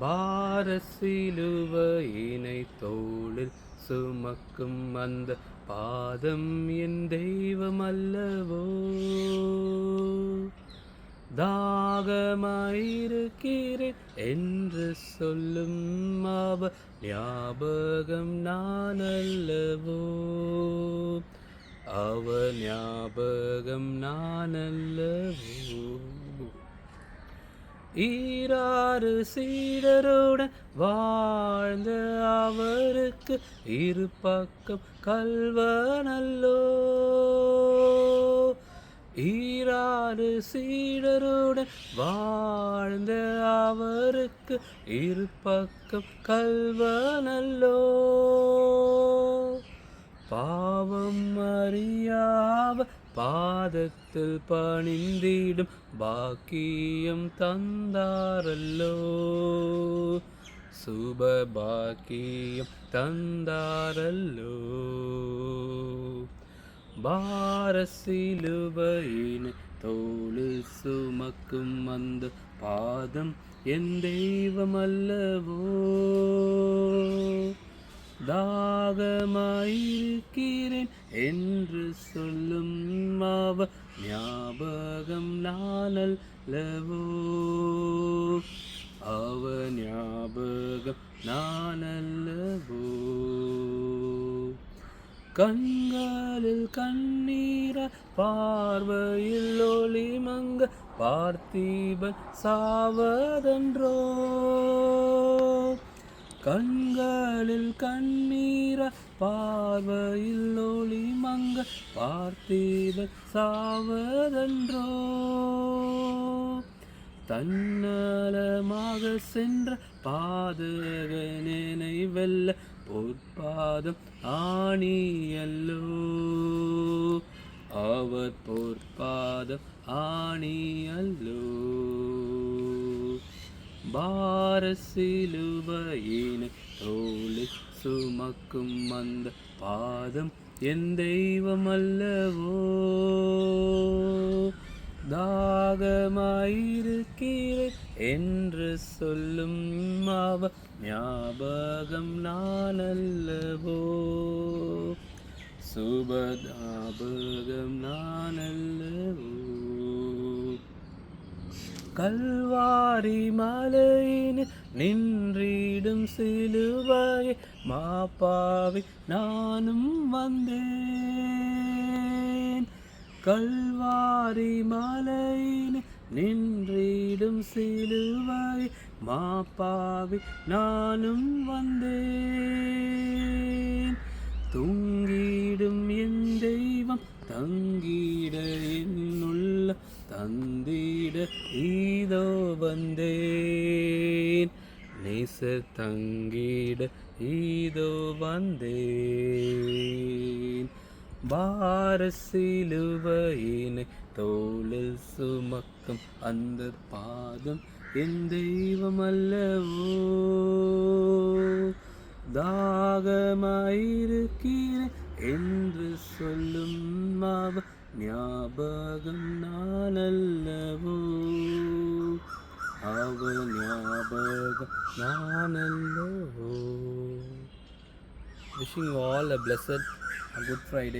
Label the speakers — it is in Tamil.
Speaker 1: பாரசிலுவையினை தோளில் சுமக்கும் அந்த பாதம் என் தெய்வம் அல்லவோ. தாகமாயிருக்கிறேன் என்று சொல்லும் அவ ஞாபகம் நான் அல்லவோ. அவ ஞாபகம் நான் அல்லவோ. ஈராறு சீடருடன் வாழ்ந்த அவருக்கு இரு பக்கம் கல்வனல்லோ. ஈராறு சீடருடன் வாழ்ந்த அவருக்கு இரு பக்கம் கல்வனல்லோ. பாவம் அறியாவ பாதத்தில் பணிந்திடும் பாக்கியம் தந்தாரல்லோ. சுப பாக்கியம் தந்தாரல்லோ. பாரசிலுவையினை தோளில் சுமக்கும் அந்த பாதம் என் தெய்வம் அல்லவோ. தாகமாயிருக்கிறேன் என்று சொல்லும் அவ ஞாபகம் நான் அல்லவோ. அவ ஞாபகம் நான் அல்லவோ. கண்களில் கண்ணீர பார்வையில் ஒளி மங்க பார்த்திபன் சாவதன்றோ. கண்களில் கண்ணீர பார்வையில் ஒளி மங்க பார்த்திபன் சாவதன்றோ. தன்னலமாக சென்ற பாதகனை வெல்ல பொற்பாதம் ஆணியல்லோ. அவர் பொற்பாதம் ஆணியல்லோ. பாரசிலுவையினை தோளில் சுமக்கும் அந்த பாதம் என் தெய்வம் அல்லவோ. தாகமாயிருக்கிறேன் என்று சொல்லும் அவ ஞாபகம் நான் அல்லவோ. சுப ஞாபகம் நான் அல்லவோ. கல்வாரி மலையின் நின்றிடும் சிலுவையை மாப்பாவி நானும் வந்தேன். கல்வாரி மலையின் நின்றிடும் சிலுவையை மாப்பாவி நானும் வந்தேன். தூங்கிடும் என் தெய்வம் தங்கிட என்னுள்ள தந்திட இதோ வந்தேன். நேச தங்கிட இதோ வந்தேன். பாரசிலுவையினை தோளில் சுமக்கும் அந்த பாதம் என் தெய்வம் அல்லவோ. தாகமாயிருக்கிறேன் என்று சொல்லும் அவ ஞாபகம் நான் அல்லவோ. அவ ஞாபகம் நான் அல்லவோ. Wishing you all a blessed Good Friday.